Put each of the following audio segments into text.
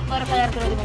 পরে ফায়ার করে দিব।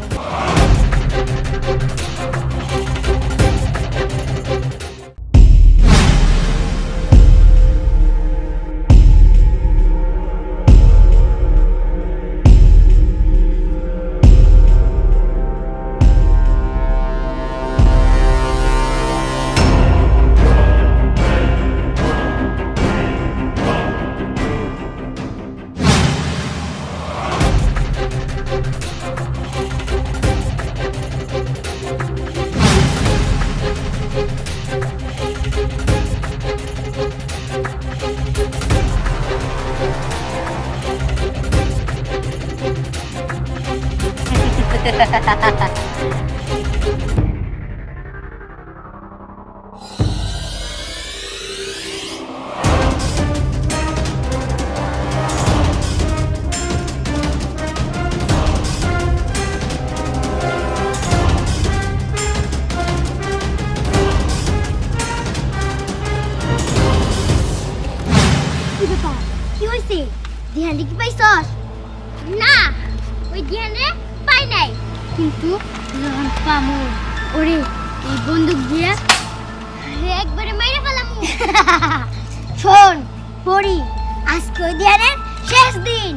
কি হইছে? ধ্যান কি পাইছস? না, ওই ধ্যান রে পাই নাই। কিন্তু যখন পামু ওরে এই বন্দুক দিয়ে একবারে মাইরে ফেলামু। শোন পড়ি, আজকে ওই ধ্যানের শেষ দিন।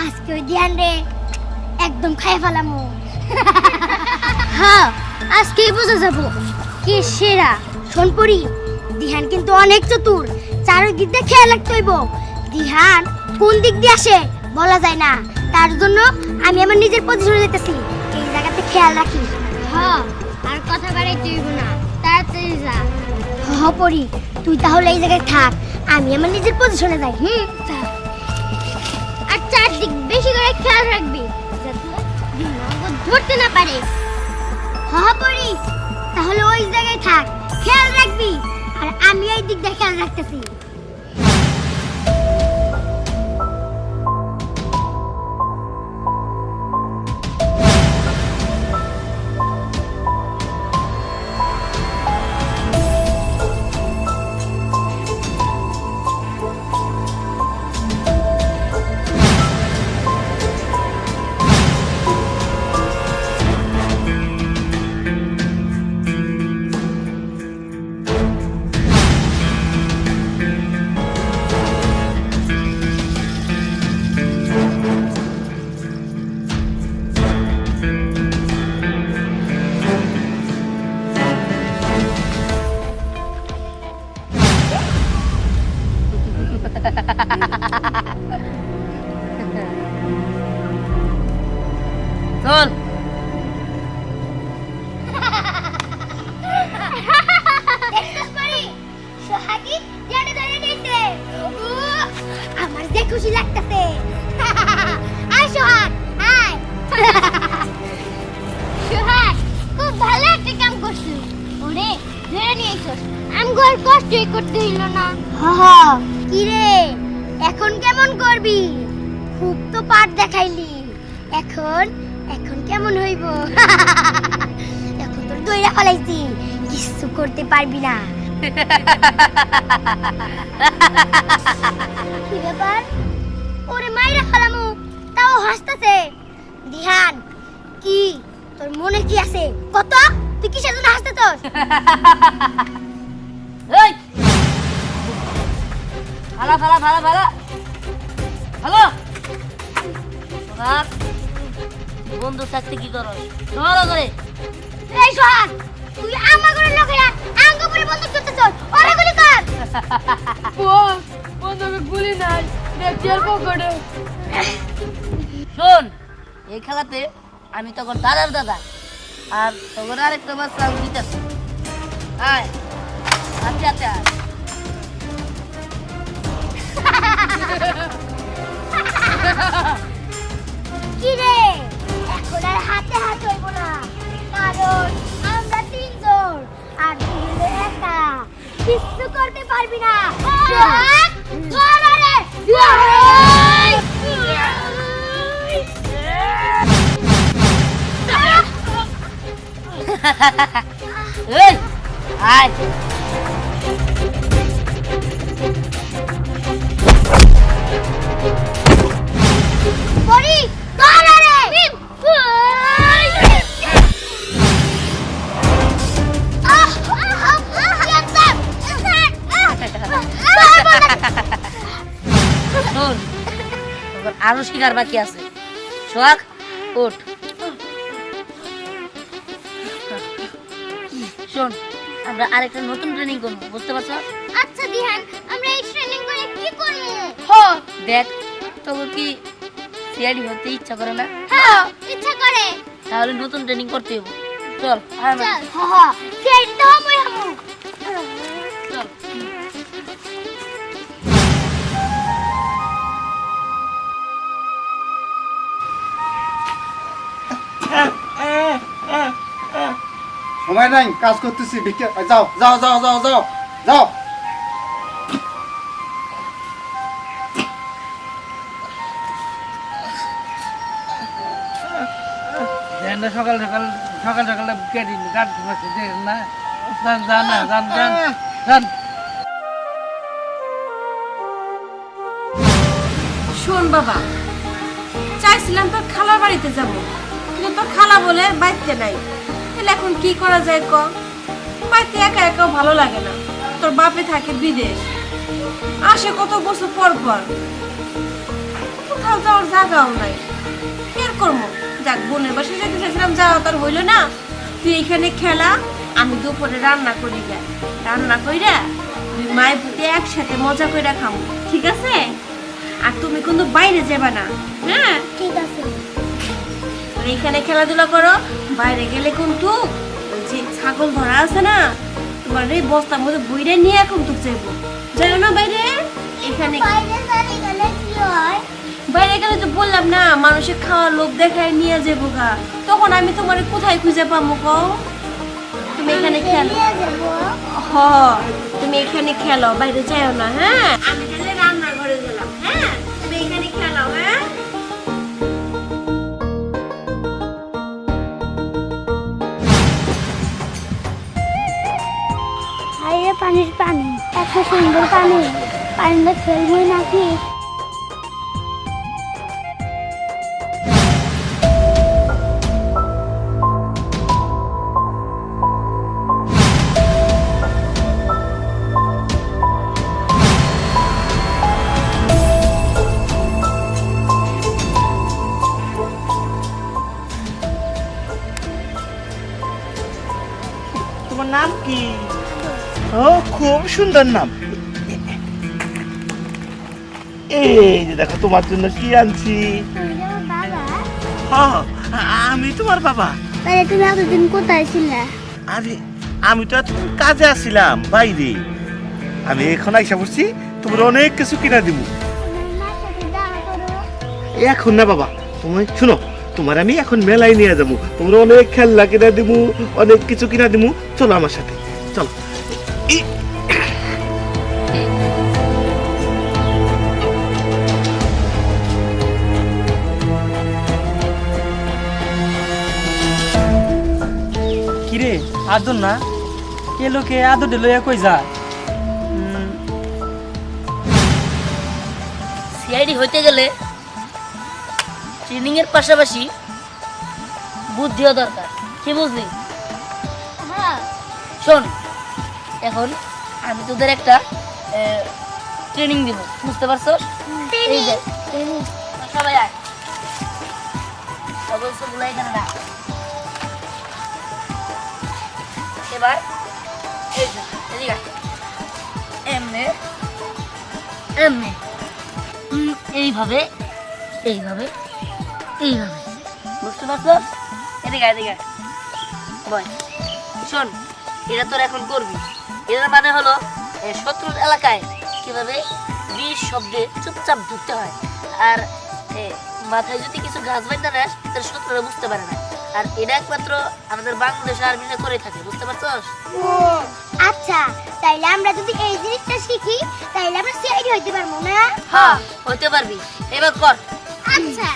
আজকে ওই ধ্যান রে একদম খাইয়ে ফেলামু। হ্যাঁ, আজকেই বুঝে যাবো কে সেরা। শোন পড়ি, ধ্যান কিন্তু অনেক চতুর, চারিদিক দিয়ে খেয়াল রাখতে হইব। ধ্যান কোন দিক দিয়ে আসে বলা যায় না, তার জন্য আমি আমার নিজের পজিশনে যেতেছি। এই জায়গাতে খেয়াল রাখি। হ্যাঁ, আর কথা বাড়াইতে হইব না, তাড়াতাড়ি যা। হ্যাঁ পড়ি, তুই তাহলে এই জায়গায় থাক, আমি আমার নিজের পজিশনে যাই। যা। আর চারদিক বেশি করে খেয়াল রাখবি যাতে ধ্যান ধরতে না পারে। হ্যাঁ পড়ি, তাহলে ওই জায়গায় থাক, খেয়াল রাখবি, আর আমি এই দিক দিয়ে খেয়াল রাখতেছি। চল। আমার যে খুশি লাগতেছে। আয় সোহাগ, আয়। সোহাগ, খুব ভালো একটা কাম করছিস। ওরে ধরে নিয়ে এসোস, আমি ঘর কষ্টই করতে হইল না। কি রে, এখন কেমন করবি? খুব তো পাঠ দেখাইলি, এখন এখন কেমন হইব? এখন তোর দইরা ফলাইছি, কিছু করতে পারবি না। কি ব্যাপার? ওরে মাইরা ফেলামু, তাও হাসতেছে। ধ্যান, কি তোর মনে কি আছে? কত তুই কিসের জন্য হাসতেছস? এই ভালো ভালো ভালো ভালো ভালো বন্ধু থাকতে কি করো ধরো করে। এই সোহাগ, তুই আমার ঘরের লোকেরা আঙ্গ করে বন্দুক করতেছস, ওরে গুলি কর। বস বন্ধুকে গুলি নাই, দেখছিস পকেটে। শোন, এই খেলাতে আমি তখন দাদার দাদা, আর তখন আরেকটা বাচ্চা আমি দিতেছি। আয় আচ্ছা আচ্ছা। কি রে, এখন আর হাতে হাত হইব না, কারণ আমরা তিনজন, আর তুই হলো একা, কিছু করতে পারবি না। সোহাগ, ধর ওরে। এই আয়। পরি, ধর ওরে। আরো শিকার বাকি আছে। সোহাগ ওঠ। শোন, আমরা আরেকটা নতুন ট্রেনিং করবো, বুঝতে পারছো? আচ্ছা দিহান, আমরা এই ট্রেনিং করে কি করব? দেখ, তোকে কি সিআইডি হতে ইচ্ছা করে না? হ্যাঁ, ইচ্ছা করে। তাহলে নতুন ট্রেনিং করতে হবে। চল আয় আমার চল। হ্যাঁ, সিআইডি তো আমরাই হবো। চল। সময় নাই, কাজ করতেছি। যাও যাও যাও যাও যাও যাও। সকাল সকাল সকাল সকালে কেটে গাছ ঘুমাচ্ছে দেখেন না? যান যান না, যান যান যান। শোন বাবা, চাইছিলাম তোর খালার বাড়িতে যাব, কিন্তু তোর খালা বলে বাড়িতে নাই। তাহলে এখন কি করা যায় ক? বাড়িতে একা একাও ভালো লাগে না। তোর বাপে থাকে বিদেশ, আসে কত বছর পর পর, কোথাও যাওয়ার জায়গাও নাই। কেন করবো? যাক, বোনের বাসায় যেতে চাইছিলাম, যাওয়া তোর হইলো না। তুই এখানে খেলা, আমি দুপুরে রান্না করি যা, রান্না কইরা তুই মায়ের পুঁতে একসাথে মজা কইরা খাবো, ঠিক আছে? আর তুমি কিন্তু বাইরে যাবে না, হ্যাঁ? ঠিক আছে। আর এখানে খেলাধুলা করো, বাইরে গেলে কিন্তু ওই যে ছাগল ধরা আছে না, তোমার এই বস্তার মধ্যে বইরে নিয়ে এখন তো যাবো, যাই না বাইরে। এখানে বাইরে চলে গেলে কি হয়? বাইরে গেলে তো বললাম না, মানুষের খাওয়ার লোভ দেখায় নিয়ে যাবো গা, তখন আমি তোমার কোথায় খুঁজে পাবো কও? তুমি এখানে খেলো। নিয়ে যাবো। হ, তুমি এখানে খেলো, বাইরে যাও না, হ্যাঁ? আমি তাহলে রান্নাঘরে গেলাম, হ্যাঁ? তুমি এখানে খেলো, হ্যাঁ? আরে পানির পানি, এত সুন্দর পানি, পানিতে খেলবই নাকি? তোমার নাম কি? ও, খুব সুন্দর নাম। এই যে দেখো তোমার জন্য কি আনছি। বাবা, হ্যাঁ, আমি তোমার বাবা। তাহলে তুমি এতদিন কোথায় ছিলে? আরে আমি তো এতক্ষণ কাজে আসছিলাম বাইরে, আমি এখন আইসা পড়ছি, তোমার অনেক কিছু কিনা দিব। মার সাথে দেখা করো। এখন না বাবা, তুমি শুনো, তোমার আমি এখন মেলায় নিয়ে যাবো, তোমার অনেক খেলনা কিনা দিব, অনেক কিছু কিনা দিব। চলো আমার সাথে, চলো। কিরে আদর না, কে লোকে আদর দিল কই যা? সিআইডি হইতে গেলে ট্রেনিং এর পাশাপাশি বুদ্ধিও দরকার, কি বুঝলি? হ্যাঁ। শোন, এখন আমি তোদের একটা ট্রেনিং দিব, বুঝতে পারছস? এই যে সবাই আয়, সদস্যগুলো এখানে ডাক। এবার এই যে এদিকে আয়। এমনে এমনে এইভাবে এইভাবে এইভাবে, বুঝতে পারছস? এদিকে আয়, এদিকে আয়। বল, শোন, এটা তোর এখন করবি। এটার মানে হলো শত্রুর এলাকায় কিভাবে বিষ শব্দে চুপচাপ ঢুকতে হয়, আর মাথায় যদি কিছু গাছ বাইন্দা নেস তাহলে শত্রুরা বুঝতে পারে না। আর এটা একমাত্র আমাদের বাংলাদেশ আর্মিরা করে থাকে, বুঝতে পারছস? ও আচ্ছা, তাইলে আমরা যদি এই জিনিসটা শিখি তাইলে আমরা সিআইডি হইতে পারবো না? হ্যাঁ, হইতে পারবি। এবার কর। আচ্ছা।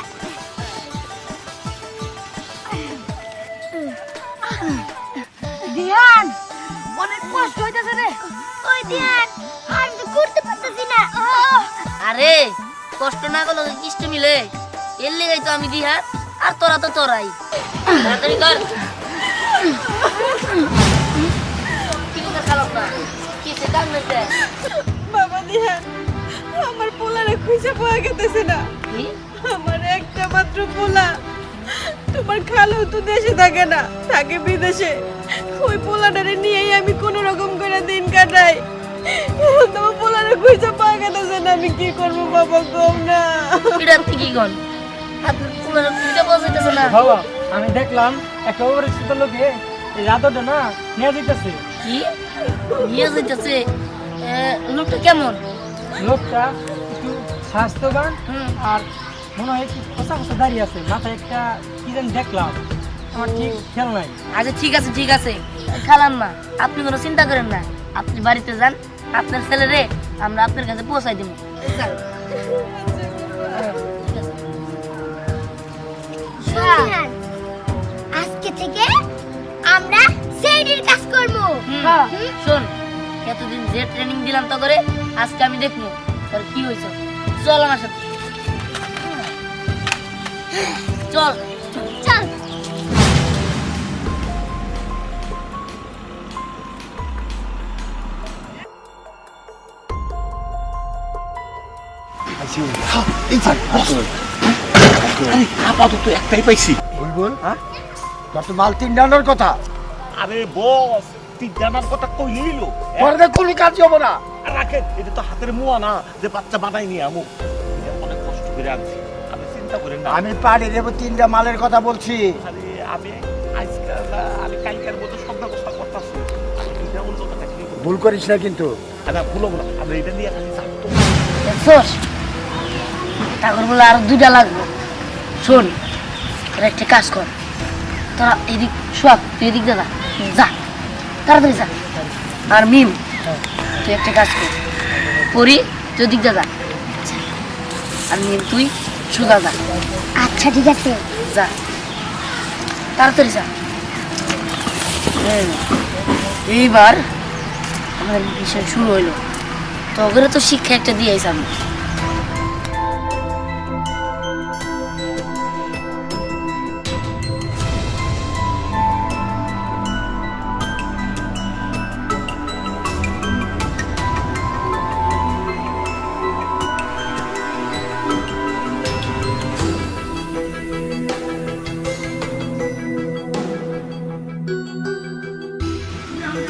দিয়ান, অনেক কষ্ট হইতাছে রে। ওই দিয়ান, আমি তো করতে পারতেছি না। আরে কষ্ট না করলে কিষ্ট মিলে, এর লেগাই তো আমি দিহান, আর তোরা তো তোরাই। তাড়াতাড়ি কর। কি কথা খারাপ না, কিসে কাম হইছে? বাবা দিহান, আমার পোলারে খুঁজে পাওয়া গেতেছে না। কি? আমার একটা মাত্র পোলা, তোমার খালু তো দেশে থাকে না, থাকে বিদেশে। ওই পোলাটারে নিয়েই আমি কোন রকম করে দিন কাটাই। তোমার পোলারে খুঁজে পাওয়া গেছে না, আমি কি করবো বাবা, কম না। এটা আপনি কি কন? আপনার পুরো খুঁজে পাওয়া যাইতেছে না। বাবা আমি দেখলাম একটা অপরিচিত লোকে এই রাতটা না নিয়ে যেতেছে। কি নিয়ে যাইতেছে? লোকটা কেমন? লোকটা একটু স্বাস্থ্যবান হুম। আর মনে হয় একটু খোসা খোসা দাঁড়িয়ে আছে, মাথায় একটা কি যেন দেখলাম, আমার ঠিক খেয়াল নাই। আচ্ছা ঠিক আছে ঠিক আছে, খালাম্মা আপনি কোনো চিন্তা করেন না, আপনি বাড়িতে যান, আপনার ছেলেরে আমরা আপনার কাছে পৌঁছাই দেবো। যান। শুনলেন? আজকে থেকে আমরা সেইডির কাজ করব। শোন, এতদিন যে ট্রেনিং দিলাম তো করে, আজকে আমি দেখবো তোর কি হয়েছে। চল আমার সাথে, চল। চল। আরে আপাতত একটাই পাইছি। বুলবুল তোর তো মাল 3 ডানার কথা, আরে বস, তুই জানার কথা কইলি লো। পরে দেখ কোনো কাজ হবে না। রাখেন, এটা তো হাতের মুয়া না যে বাচ্চা বানাই নি আমু। এটা অনেক কষ্ট করে আনছি, আপনি চিন্তা করেন না। আমি পাড়ি দেবো 3টা মালের কথা বলছি। আরে আমি আজকাল না, আমি কালকের মতো সব ব্যবস্থা করতেছি। এটা উল্টো কথা কি? ভুল করিস না কিন্তু। আরে ভুলো না, আমরা এটা নিয়ে খালি থাকতো। দেখছোস, টাকার বলে আরো 2টা লাগবে। শোন, তোরা একটা কাজ কর, তোরা এদিক সোয়াক, তুই এদিক দাদা যা, তাড়াতাড়ি যা। আর মিম তুই একটা কাজ কর, পরি তুই ওদিক দাদা, আর মিম তুই সুদা যা। আচ্ছা ঠিক আছে। যা, তাড়াতাড়ি যা। এইবার আমাদের বিষয় শুরু হইলো, তো ওগুলো তো শিক্ষা একটা দিয়েছি আমি।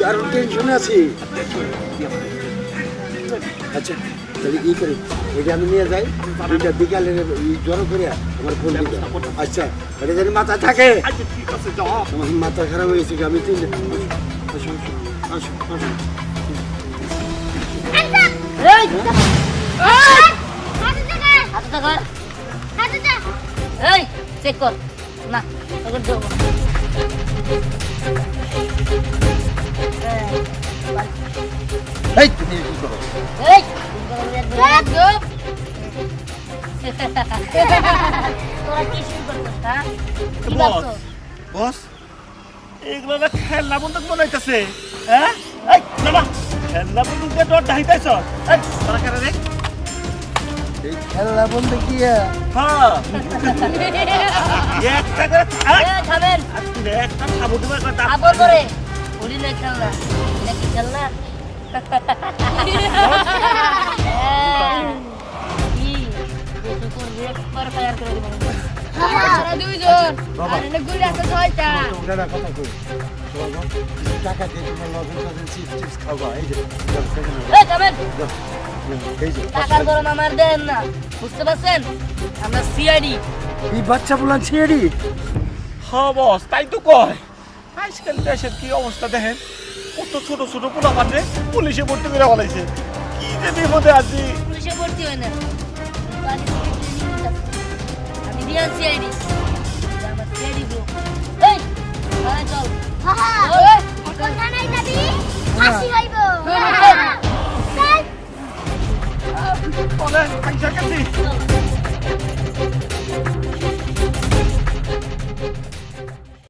কারণ টেনশনে আছি। আচ্ছা তাহলে কি করি, এটা আমি নিয়ে যাই, দুইটা বিকালে জড়ো করে আমার ফোন দিতে। আচ্ছা এটা যদি মাথা থাকে। আচ্ছা ঠিক আছে, যাও। আমার মাথা খারাপ হয়েছে, আমি 3 আসো আসো আসো। এই, হাতে টাকা, হাতে কর। হাতে টাকা। এই চেক কর না, তোকে দেবো। এই তুমি কি করো? এই তোরা কি শুরু করছিস, হ্যাঁ? কি ভাবছো? বস, এগুলো না খেলনা বন্দুক মনে হইতেছে। হ্যাঁ, এই নামা, খেলনা বন্দুক দিয়ে ডর ঢাইতেছ। এই তোরা কেন রে? এই খেলা বলতে কি? হ্যাঁ, একটা করে এই, থামেন। একটা খাবো তোমার কথা। আবর করে বলি না খেলনা, এটা কি খেলনা? কি কিছু করবি, একবার ফায়ার করে দেবো। আমরা দুইজন। বাবা। আর এনে গুলি আছে 6টা। তোমরা না কথা কই। চলো, টাকা দিয়ে তোমার লজেন চিপস খাওয়া। এই যে চল, সেখানে যাও। এই থামেন, যাও। এই যে টাকার গরম আমার দেন না, বুঝতে পারছেন? আমরা সিআইডি। এই বাচ্চা বলান ছেড়ি। হ্যাঁ বস, তাই তো কয়। আজকাল দেশের কি অবস্থা দেখেন, কত ছোট ছোট পোলা মানে পুলিশে ভর্তি করে বলাইছে। কি যে বিপদে আছি। পুলিশে ভর্তি হয় না, আমি দিয়ে সিআইডি, আমার সিআইডি গ্রুপ। এই থানায় চল। এখন থানায় যাবি, ফাঁসি হইব। চল। চল। বলে, আইসা গেছি। চল।